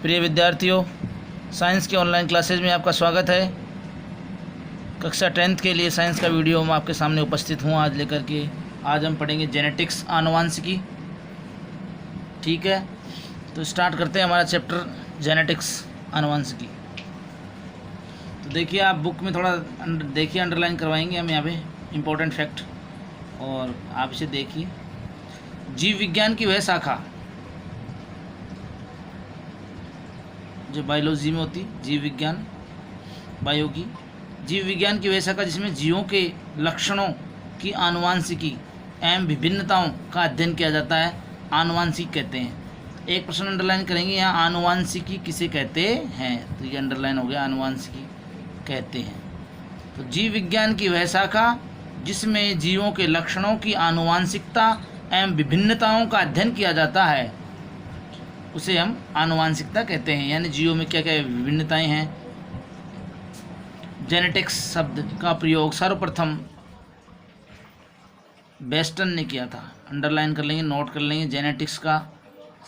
प्रिय विद्यार्थियों, साइंस के ऑनलाइन क्लासेज में आपका स्वागत है। कक्षा 10th के लिए साइंस का वीडियो मैं आपके सामने उपस्थित हूँ आज लेकर के। आज हम पढ़ेंगे जेनेटिक्स, आनुवांशिकी। ठीक है, तो स्टार्ट करते हैं हमारा चैप्टर जेनेटिक्स, आनुवांशिकी। तो देखिए, आप बुक में थोड़ा देखिए, अंडरलाइन करवाएंगे हम यहाँ पे इम्पोर्टेंट फैक्ट, और आप इसे देखिए। जीव विज्ञान की वह शाखा जो बायोलॉजी में होती, जीव विज्ञान, बायो की, जीव विज्ञान की वह शाखा जिसमें जीवों के लक्षणों की आनुवांशिकी एवं विभिन्नताओं का अध्ययन किया जाता है, आनुवांशिक कहते हैं। एक प्रश्न अंडरलाइन करेंगे यहाँ, आनुवांशिकी किसे कहते हैं, तो ये अंडरलाइन हो गया, आनुवांशिकी कहते हैं। तो जीव विज्ञान की वह शाखा जिसमें जीवों के लक्षणों की आनुवांशिकता एवं विभिन्नताओं का अध्ययन किया जाता है, उसे हम आनुवांशिकता कहते हैं। यानी जीवों में क्या क्या विभिन्नताएं हैं। जेनेटिक्स शब्द का प्रयोग सर्वप्रथम बेस्टन ने किया था। अंडरलाइन कर लेंगे, नोट कर लेंगे। जेनेटिक्स का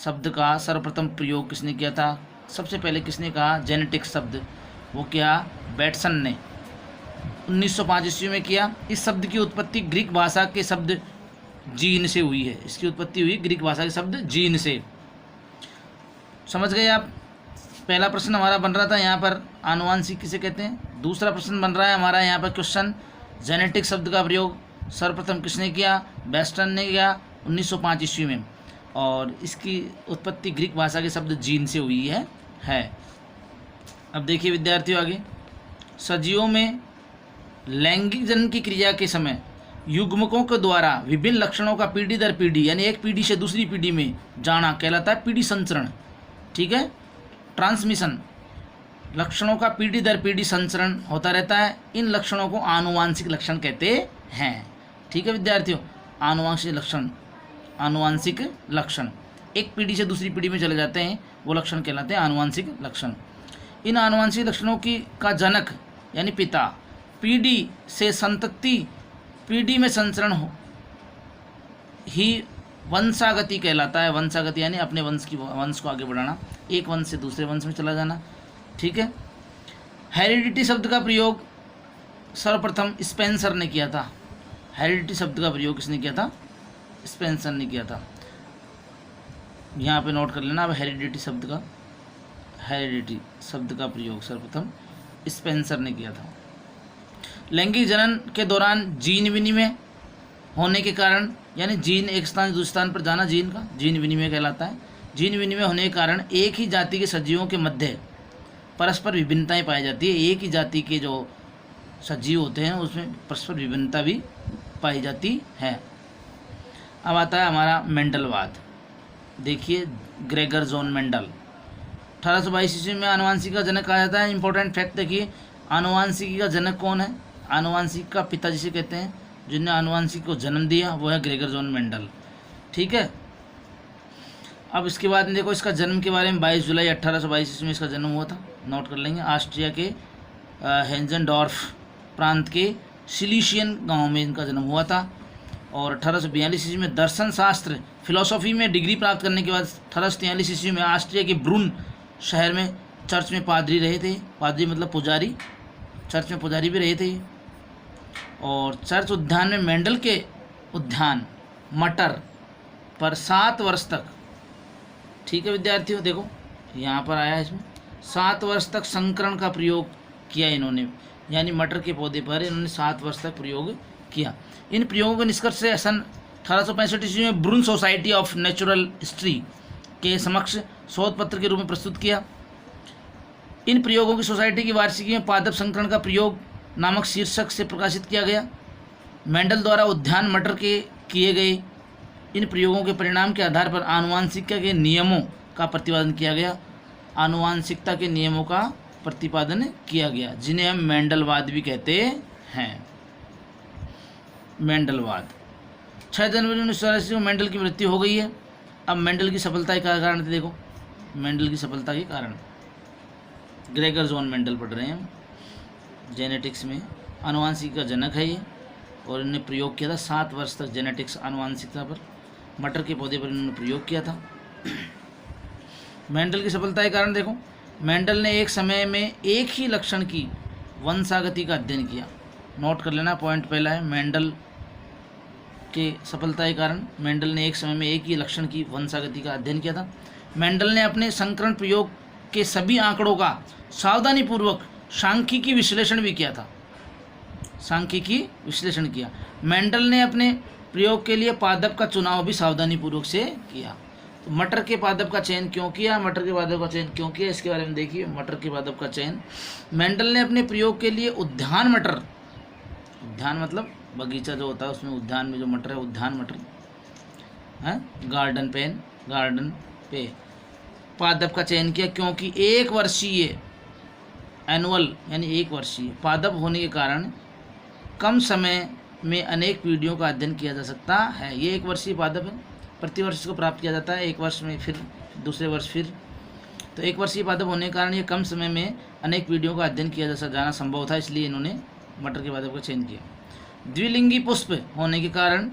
शब्द का सर्वप्रथम प्रयोग किसने किया था? सबसे पहले किसने कहा जेनेटिक्स शब्द? वो क्या? बेटसन ने 1905 ईस्वी में किया। इस शब्द की उत्पत्ति ग्रीक भाषा के शब्द जीन से हुई है। इसकी उत्पत्ति हुई ग्रीक भाषा के शब्द जीन से। समझ गए आप? पहला प्रश्न हमारा बन रहा था यहाँ पर, आनुवांशिक किसे कहते हैं। दूसरा प्रश्न बन रहा है हमारा यहाँ पर क्वेश्चन, जेनेटिक शब्द का प्रयोग सर्वप्रथम किसने किया? बेस्टन ने किया 1905 ईस्वी में, और इसकी उत्पत्ति ग्रीक भाषा के शब्द जीन से हुई है। अब देखिए विद्यार्थियों, आगे सजीवों में लैंगिक जन्म की क्रिया के समय युग्मकों के द्वारा विभिन्न लक्षणों का पीढ़ी दर पीढ़ी, यानी एक पीढ़ी से दूसरी पीढ़ी में जाना कहलाता है पीढ़ी संचरण। ठीक है, ट्रांसमिशन, लक्षणों का पीढ़ी दर पीढ़ी संचरण होता रहता है। इन लक्षणों को आनुवांशिक लक्षण कहते हैं। ठीक है विद्यार्थियों, आनुवांशिक लक्षण एक पीढ़ी से दूसरी पीढ़ी में चले जाते हैं, वो लक्षण कहलाते हैं आनुवांशिक लक्षण। इन आनुवांशिक लक्षणों का जनक यानी पिता पीढ़ी से संतति, पीढ़ी में संचरण ही वंशागति कहलाता है। वंशागति यानी अपने वंश को आगे बढ़ाना, एक वंश से दूसरे वंश में चला जाना। ठीक है, हेरिडिटी शब्द का प्रयोग सर्वप्रथम स्पेंसर ने किया था। हेरिडिटी शब्द का प्रयोग किसने किया था? स्पेंसर ने किया था। यहाँ पे नोट कर लेना। अब हेरिडिटी शब्द का प्रयोग सर्वप्रथम स्पेंसर ने किया था। लैंगिक जनन के दौरान जीन विनिमय होने के कारण, यानी जीन एक स्थान से दूसरे स्थान पर जाना, जीन का जीन विनिमय कहलाता है। जीन विनिमय होने के कारण एक ही जाति के सजीवों के मध्य परस्पर विभिन्नताएं पाई जाती है। एक ही जाति के जो सजीव होते हैं उसमें परस्पर विभिन्नता भी पाई जाती है। अब आता है हमारा मेंडलवाद। देखिए, ग्रेगर जॉन मेंडल 1822 ईस्वी में आनुवांशिकी का जनक कहा जाता है। इंपॉर्टेंट फैक्ट देखिए, आनुवांशिकी का जनक कौन है? आनुवांशिकी का पिता जिसे कहते हैं, जिनने आनुवांशिकी को जन्म दिया, वो है ग्रेगर जॉन मेंडल। ठीक है, अब इसके बाद में देखो इसका जन्म के बारे में। 22 जुलाई 1822 ईस्वी में इसका जन्म हुआ था। नोट कर लेंगे। ऑस्ट्रिया के हेंजनडॉर्फ प्रांत के सिलीशियन गांव में इनका जन्म हुआ था। और 1842 ईस्वी में दर्शन शास्त्र, फिलोसॉफी में डिग्री प्राप्त करने के बाद 1843 ईस्वी में ऑस्ट्रिया के ब्रून शहर में चर्च में पादरी रहे थे। पादरी मतलब पुजारी, चर्च में पुजारी भी रहे थे। और चर्च उद्यान में मेंडल के उद्यान मटर पर 7 वर्ष तक, ठीक है विद्यार्थियों, देखो यहाँ पर आया है, इसमें 7 वर्ष तक संकरण का प्रयोग किया इन्होंने, यानी मटर के पौधे पर इन्होंने 7 वर्ष तक प्रयोग किया। इन प्रयोगों के निष्कर्ष से सन 1865 ईस्वी में ब्रून सोसाइटी ऑफ नेचुरल हिस्ट्री के समक्ष शोध पत्र के रूप में प्रस्तुत किया। इन प्रयोगों की सोसाइटी की वार्षिकी में पादप संकरण का प्रयोग नामक शीर्षक से प्रकाशित किया गया। मेंडल द्वारा उद्यान मटर के किए गए इन प्रयोगों के परिणाम के आधार पर आनुवांशिकता के नियमों का प्रतिपादन किया गया। आनुवांशिकता के नियमों का प्रतिपादन किया गया, जिन्हें हम मेंडलवाद भी कहते हैं। मेंडलवाद 6 जनवरी 1984 को मेंडल की मृत्यु हो गई है। अब मेंडल की सफलता के कारण देखो, मेंडल की सफलता के कारण ग्रेगर जॉन मेंडल पढ़ रहे हैं हम। जेनेटिक्स में आनुवांशिकी का जनक है ये, और इन्होंने प्रयोग किया था 7 वर्ष तक जेनेटिक्स आनुवांशिकता पर, मटर के पौधे पर इन्होंने प्रयोग किया था। मेंडल की सफलता के कारण देखो, मेंडल ने एक समय में एक ही लक्षण की वंशागति का अध्ययन किया। नोट कर लेना, पॉइंट पहला है मेंडल के सफलता के कारण मेंडल ने एक समय में एक ही लक्षण की वंशागति का अध्ययन किया था। मेंडल ने अपने संकरण प्रयोग के सभी आंकड़ों का सावधानीपूर्वक सांख्यिकी विश्लेषण भी किया था। सांख्यिकी विश्लेषण किया। मेंडल ने अपने प्रयोग के लिए पादप का चुनाव भी सावधानीपूर्वक से किया। तो मटर के पादप का चयन क्यों किया, मटर के पादप का चयन क्यों किया, इसके बारे में देखिए। मटर के पादप का चयन, मेंडल ने अपने प्रयोग के लिए उद्यान मटर, उद्यान मतलब बगीचा जो होता है उसमें उद्यान में जो मटर है, उद्यान मटर है, गार्डन पे पादप का चयन किया, क्योंकि एक वर्षीय एनुअल यानी एक वर्षीय पादप होने के कारण कम समय में अनेक पीढ़ियों का अध्ययन किया जा सकता है। ये एक वर्षीय पादप है, प्रतिवर्ष इसको प्राप्त किया जाता है, एक वर्ष में फिर दूसरे वर्ष फिर। तो एक वर्षीय पादप होने के कारण ये कम समय में अनेक पीढ़ियों का अध्ययन किया जाना संभव था, इसलिए इन्होंने मटर के पादप का चयन किया। द्विलिंगी पुष्प होने के कारण,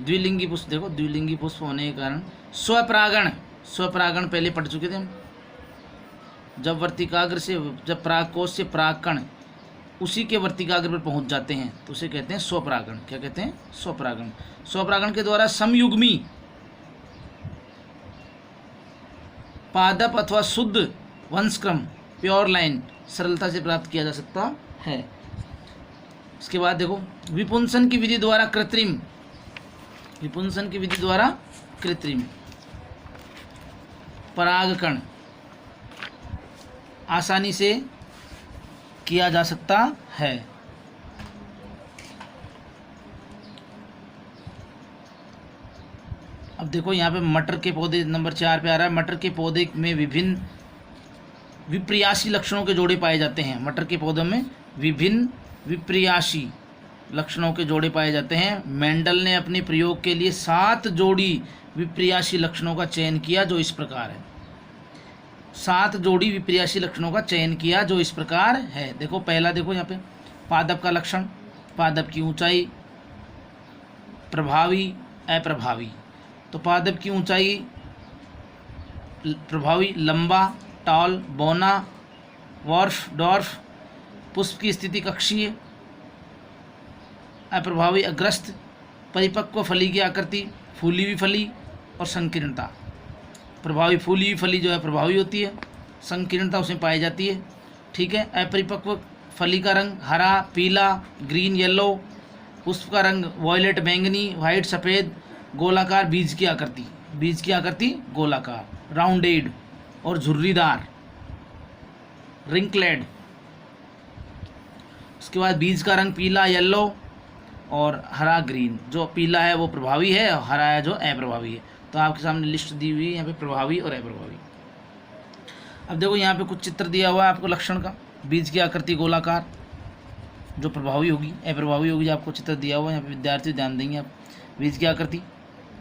द्विलिंगी पुष्प देखो, द्विलिंगी पुष्प होने के कारण स्वपरागण, स्वपरागण पहले पढ़ चुके थे हम। जब वर्तिकाग्र से, जब परागकोश से परागकण उसी के वर्तिकाग्र पर पहुंच जाते हैं तो उसे कहते हैं स्वपरागण। क्या कहते हैं? स्वपरागण। स्वपरागण के द्वारा समयुग्मी पादप अथवा शुद्ध वंशक्रम, प्योर लाइन सरलता से प्राप्त किया जा सकता है। इसके बाद देखो, विपुंसन की विधि द्वारा कृत्रिम, विपुंसन की विधि द्वारा कृत्रिम परागकण आसानी से किया जा सकता है। अब देखो यहाँ पे मटर के पौधे नंबर 4 पे आ रहा है। मटर के पौधे में विभिन्न विप्रियासी लक्षणों के जोड़े पाए जाते हैं। मटर के पौधों में विभिन्न विप्रियासी लक्षणों के जोड़े पाए जाते हैं। मेंडल ने अपने प्रयोग के लिए 7 जोड़ी विप्रियासी लक्षणों का चयन किया जो इस प्रकार है। 7 जोड़ी विप्रियासी लक्षणों का चयन किया जो इस प्रकार है। देखो पहला, देखो यहाँ पे पादप का लक्षण, पादप की ऊंचाई, प्रभावी अप्रभावी। तो पादप की ऊंचाई प्रभावी लंबा, टॉल, बौना, वार्फ, डॉर्फ। पुष्प की स्थिति कक्षीय, अप्रभावी अग्रस्त। परिपक्व फली की आकृति, फूली हुई फली और संकीर्णता। प्रभावी फूली हुई फली जो है प्रभावी होती है, संकीर्णता उसमें पाई जाती है। ठीक है। अपरिपक्व फली का रंग हरा, पीला, ग्रीन, येलो। पुष्प का रंग वॉयलेट, बैंगनी, वाइट, सफ़ेद। गोलाकार बीज की आकृति, बीज की आकृति गोलाकार, राउंडेड और झुर्रीदार, रिंकलेड। उसके बाद बीज का रंग पीला, येलो और हरा, ग्रीन। जो पीला है वो प्रभावी है और हरा है जो अप्रभावी है। तो आपके सामने लिस्ट दी हुई है यहाँ पे प्रभावी और अप्रभावी। अब देखो यहाँ पे कुछ चित्र दिया हुआ है आपको लक्षण का। बीज की आकृति गोलाकार जो प्रभावी होगी, अप्रभावी होगी, आपको चित्र दिया हुआ है यहाँ पे, विद्यार्थी ध्यान देंगे आप। बीज की आकृति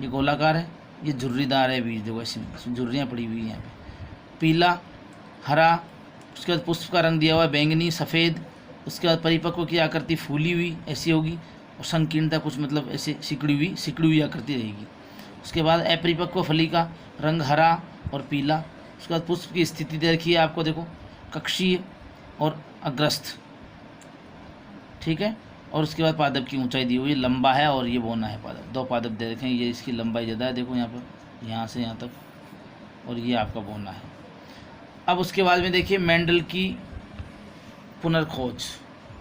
ये गोलाकार है, ये झुर्रीदार है बीज, देखो ऐसी झुर्रियाँ पड़ी हुई हैं यहाँ पे, पीला, हरा। उसके बाद पुष्प का रंग दिया हुआ है बैंगनी, सफ़ेद। उसके बाद परिपक्व की आकृति फूली हुई ऐसी होगी और संकीर्णता कुछ मतलब ऐसे सिकड़ी हुई आकृति रहेगी। उसके बाद अपरिपक्व फली का रंग हरा और पीला। उसके बाद पुष्प की स्थिति दे रखी है आपको, देखो कक्षीय और अग्रस्त। ठीक है। और उसके बाद पादप की ऊंचाई दी हुई, लंबा है और ये बौना है पादप। 2 पादप दे रखे हैं, ये इसकी लंबाई ज़्यादा है, देखो यहाँ पर, यहाँ से यहाँ तक, और ये आपका बौना है। अब उसके बाद में देखिए मेंडल की पुनर्खोज,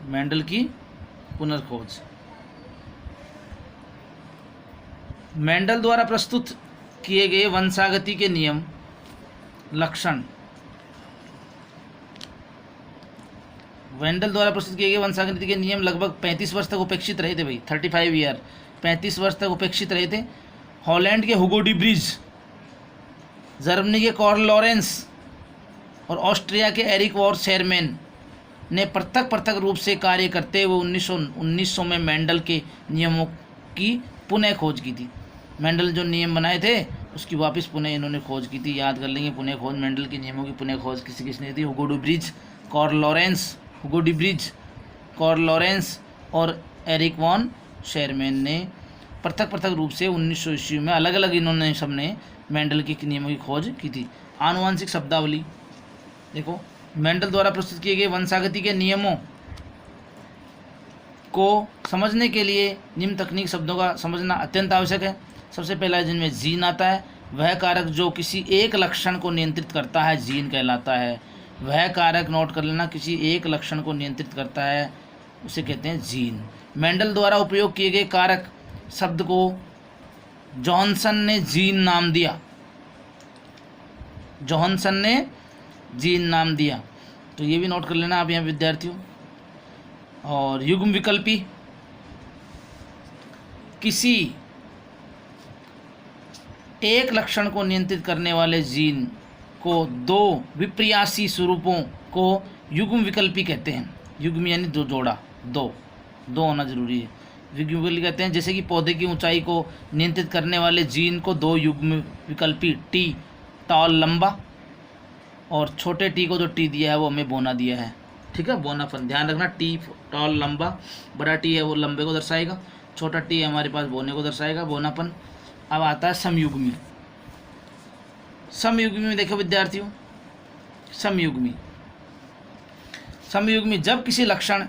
मेंडल की पुनर्खोज। मेंडल द्वारा प्रस्तुत किए गए वंशागति के नियम, लक्षण। मेंडल द्वारा प्रस्तुत किए गए वंशागति के नियम लगभग 35 वर्ष तक उपेक्षित रहे थे भाई, 35 ईयर, 35 वर्ष तक उपेक्षित रहे थे। हॉलैंड के हुगो डी ब्रिज, जर्मनी के कार्ल लॉरेंस और ऑस्ट्रिया के एरिक वॉर शेरमैन ने पृथक रूप से कार्य करते हुए 1900 में मेंडल के नियमों की पुनः खोज की थी। मेंडल जो नियम बनाए थे उसकी वापस पुनः इन्होंने खोज की थी, याद कर लेंगे। पुनः खोज, मेंडल के नियमों की पुनः खोज किसने की थी? हुगो डी ब्रिज, कार्ल लॉरेंस, Hugo de Vries, Karl Correns और एरिक वॉन शेरमैन ने पृथक रूप से 1900 ईस्वी में अलग अलग इन्होंने सबने मेंडल के नियमों की खोज की थी। आनुवंशिक शब्दावली, देखो मेंडल द्वारा प्रस्तुत किए गए वंशागति के नियमों को समझने के लिए निम्न तकनीक शब्दों का समझना अत्यंत आवश्यक है। सबसे पहला जिनमें जीन आता है, वह कारक जो किसी एक लक्षण को नियंत्रित करता है जीन कहलाता है। वह कारक, नोट कर लेना, किसी एक लक्षण को नियंत्रित करता है उसे कहते हैं जीन। मेंडल द्वारा उपयोग किए गए कारक शब्द को जॉनसन ने जीन नाम दिया। जॉनसन ने जीन नाम दिया, तो ये भी नोट कर लेना आप यहाँ विद्यार्थियों। और युग्म विकल्पी, किसी एक लक्षण को नियंत्रित करने वाले जीन को दो विपर्यासी स्वरूपों को युग्म विकल्पी कहते हैं। युग्म यानी दो जोड़ा, दो होना जरूरी है। युग्म विकल्पी कहते हैं जैसे कि पौधे की ऊंचाई को नियंत्रित करने वाले जीन को दो युग्म विकल्पी टी टॉल लंबा और छोटे टी को जो टी दिया है वो हमें बोना दिया है, ठीक है। बोनापन ध्यान रखना, टी टॉल लंबा, बड़ा टी है वो लंबे को दर्शाएगा, छोटा टी हमारे पास बोने को दर्शाएगा, बोनापन। अब आता है समयुग्मी। समयुग्मी में देखो विद्यार्थियों, समयुग्मी जब किसी लक्षण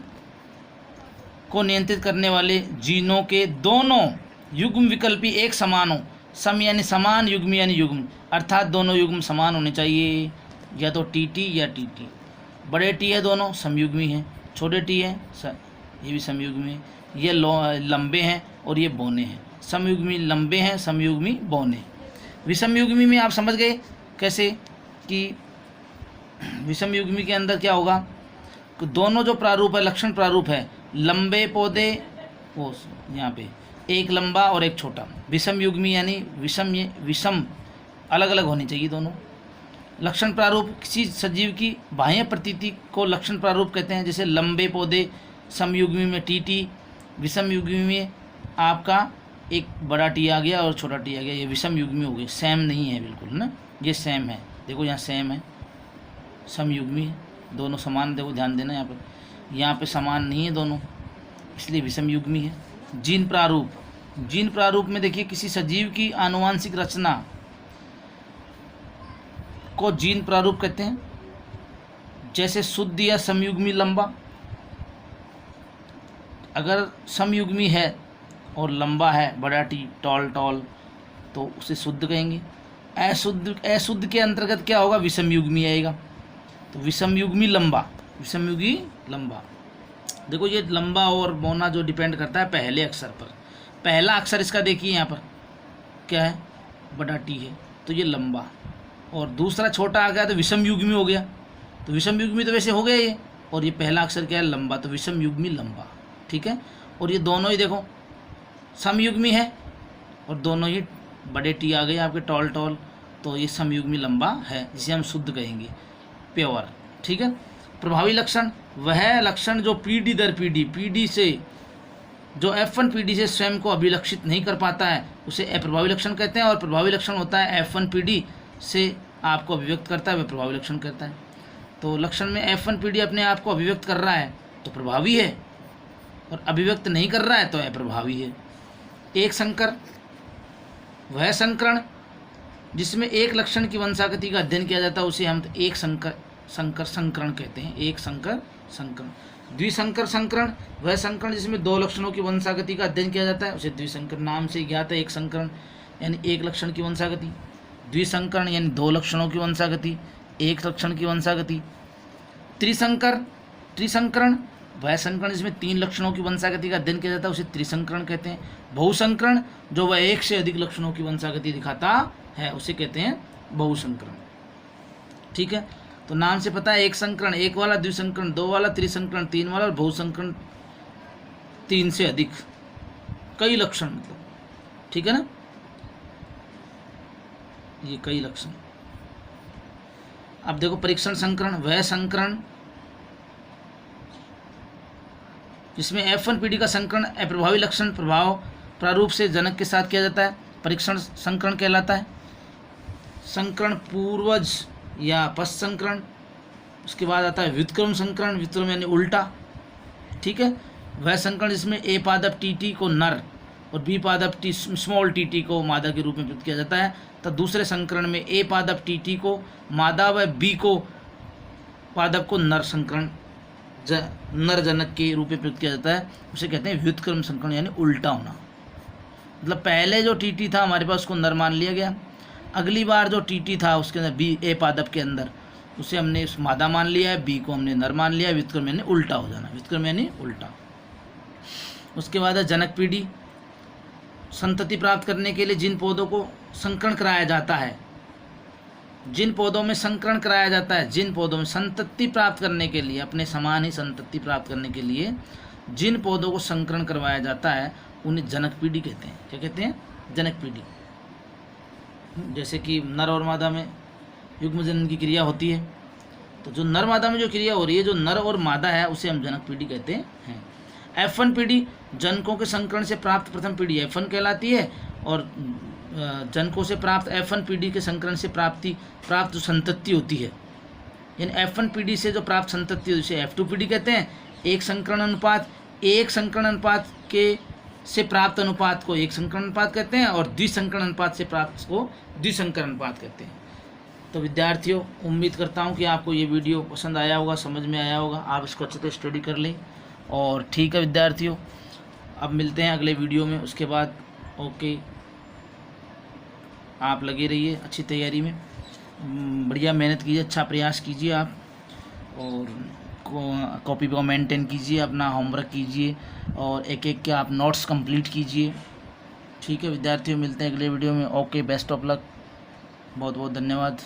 को नियंत्रित करने वाले जीनों के दोनों युग्म विकल्पी एक समान हो। सम यानी समान, युग्म यानी युग्म, अर्थात दोनों युग्म समान होने चाहिए, या तो टी या टी। बड़े टी है दोनों समयुग्मी हैं, छोटे टी है ये भी समयुग्मी है। ये लंबे हैं और ये बौने हैं। समयुग्मी लंबे हैं, समयुग्मी बौने। विषमयुग्मी में आप समझ गए कैसे कि विषमयुग्मी के अंदर क्या होगा, दोनों जो प्रारूप है, लक्षण प्रारूप है, लंबे पौधे वो यहाँ पे एक लंबा और एक छोटा। विषमयुग्मी यानी विषम अलग अलग होनी चाहिए दोनों। लक्षण प्रारूप, किसी सजीव की बाह्य प्रतीति को लक्षण प्रारूप कहते हैं। जैसे लंबे पौधे समयुग्मी में टी, विषमयुग्मी में आपका एक बड़ा टी आ गया और छोटा टी आ गया, ये विषमयुग्मी हो गए। सेम नहीं है बिल्कुल ना, ये सेम है, देखो यहाँ सेम है, समयुग्मी है, दोनों समान। देखो ध्यान देना यहाँ पे समान नहीं है दोनों, इसलिए विषमयुग्मी है। जीन प्रारूप, जीन प्रारूप में देखिए किसी सजीव की आनुवांशिक रचना को जीन प्रारूप कहते हैं। जैसे शुद्ध या समयुग्मी लंबा, अगर समयुग्मी है और लंबा है, बड़ा टी टॉल तो उसे शुद्ध कहेंगे। अशुद्ध के अंतर्गत क्या होगा, विषमयुग्मी आएगा। तो विषमयुग्मी लंबा, देखो ये लंबा और बौना जो डिपेंड करता है पहले अक्षर पर। पहला अक्षर इसका देखिए यहाँ पर क्या है, बड़ा टी है, तो ये लंबा, और दूसरा छोटा आ गया तो विषमयुग्मी हो गया। तो विषमयुग्मी तो वैसे हो गया ये, और ये पहला अक्षर क्या है, लंबा, तो विषमयुग्मी लंबा, ठीक है। और ये दोनों ही देखो समयुग्मी है और दोनों ही बड़े टी आ गए आपके टॉल, तो ये समयुग्मी लंबा है, जिसे हम शुद्ध कहेंगे, प्योर, ठीक है। प्रभावी लक्षण, वह लक्षण जो पीढ़ी दर पीढ़ी से, जो F1 पीढ़ी से स्वयं को अभिलक्षित नहीं कर पाता है उसे अप्रभावी लक्षण कहते हैं। और प्रभावी लक्षण होता है F1 पीढ़ी से आपको अभिव्यक्त करता है, वह प्रभावी लक्षण कहता है। तो लक्षण में F1 पीढ़ी अपने आप को अभिव्यक्त कर रहा है तो प्रभावी है, और अभिव्यक्त नहीं कर रहा है तो अप्रभावी है। एक संकर, वह संकरण जिसमें एक लक्षण की वंशागति का अध्ययन किया जाता है उसे हम एक संकरण कहते हैं। एक संकर संकरण। द्विसंकर संकरण, वह संकरण जिसमें दो लक्षणों की वंशागति का अध्ययन किया जाता है उसे द्विसंकर, नाम से ज्ञात है। एक संकरण यानी एक लक्षण की वंशागति, द्विसंकरण यानी दो लक्षणों की वंशागति, एक लक्षण की वंशागति। त्रिसंकरण, वह संकरण जिसमें तीन लक्षणों की वंशागति का अध्ययन किया जाता है उसे त्रिसंकरण कहते हैं। बहुसंकरण, जो वह एक से अधिक लक्षणों की वंशागति दिखाता है उसे कहते हैं बहुसंकरण, ठीक है। तो नाम से पता है, एक संकरण एक वाला, द्विसंकरण दो वाला, त्रिसंकरण तीन वाला, और बहुसंकरण तीन से अधिक, कई लक्षण मतलब, ठीक है ना, ये कई लक्षण। अब देखो परीक्षण संकरण, वह संकरण जिसमें F1 पीढ़ी का संकरण अप्रभावी लक्षण प्रभाव प्रारूप से जनक के साथ किया जाता है, परीक्षण संकरण कहलाता है। संकरण पूर्वज या पश्च संकरण, उसके बाद आता है व्युत्क्रम संकरण, व्युत्क्रम यानी उल्टा, ठीक है। वह संकरण जिसमें A पादप टी को नर और B पादप टी स्मॉल टी को मादा के रूप में प्रयुक्त किया जाता है, तो दूसरे संकरण में ए पादप टीटी को मादा व बी को पादप को नर संकरण नर जनक के रूप में प्रयुक्त किया जाता है। उसे कहते हैं व्युत्क्रम संकरण, यानी उल्टा होना। मतलब पहले जो टीटी था हमारे पास उसको नर मान लिया गया, अगली बार जो टीटी था उसके अंदर बी ए पादप के अंदर उसे हमने मादा मान लिया है, बी को हमने नर मान लिया है। व्युत्क्रम यानी उल्टा हो जाना, व्युत्क्रम यानी उल्टा। उसके बाद है जनक पीढ़ी। संतति प्राप्त करने के लिए जिन पौधों को संकरण कराया जाता है, जिन पौधों में संकरण कराया जाता है, जिन पौधों में संतति प्राप्त करने के लिए, अपने समान ही संतति प्राप्त करने के लिए जिन पौधों को संकरण करवाया जाता है उन्हें जनक पीढ़ी कहते हैं। क्या कहते हैं? जनक पीढ़ी। जैसे कि नर और मादा में युग्म जनन की क्रिया होती है, तो जो नर मादा में जो क्रिया हो रही है, जो नर और मादा है, उसे हम जनक पीढ़ी कहते हैं। F1 पीढ़ी जनकों के संकरण से प्राप्त प्रथम पीढ़ी F1 कहलाती है, और जनकों से प्राप्त F1 पीढ़ी के संकरण से प्राप्त जो संतति होती है, यानी F1 पीढ़ी से जो प्राप्त संतति है उसे F2 पीढ़ी कहते हैं। एक संकरण अनुपात के से प्राप्त अनुपात को एक संकरण अनुपात कहते हैं, और द्विसंकरण अनुपात से प्राप्त को द्विसंकरण अनुपात कहते हैं। तो विद्यार्थियों, उम्मीद करता हूँ कि आपको ये वीडियो पसंद आया होगा, समझ में आया होगा, आप इसको अच्छे से स्टडी कर लें। और ठीक है विद्यार्थियों, अब मिलते हैं अगले वीडियो में। उसके बाद ओके, आप लगे रहिए अच्छी तैयारी में, बढ़िया मेहनत कीजिए, अच्छा प्रयास कीजिए आप, और कॉपी को मेंटेन कीजिए, अपना होमवर्क कीजिए, और एक एक के आप नोट्स कंप्लीट कीजिए। ठीक है विद्यार्थियों, मिलते हैं अगले वीडियो में। ओके, बेस्ट ऑफ लक, बहुत बहुत धन्यवाद।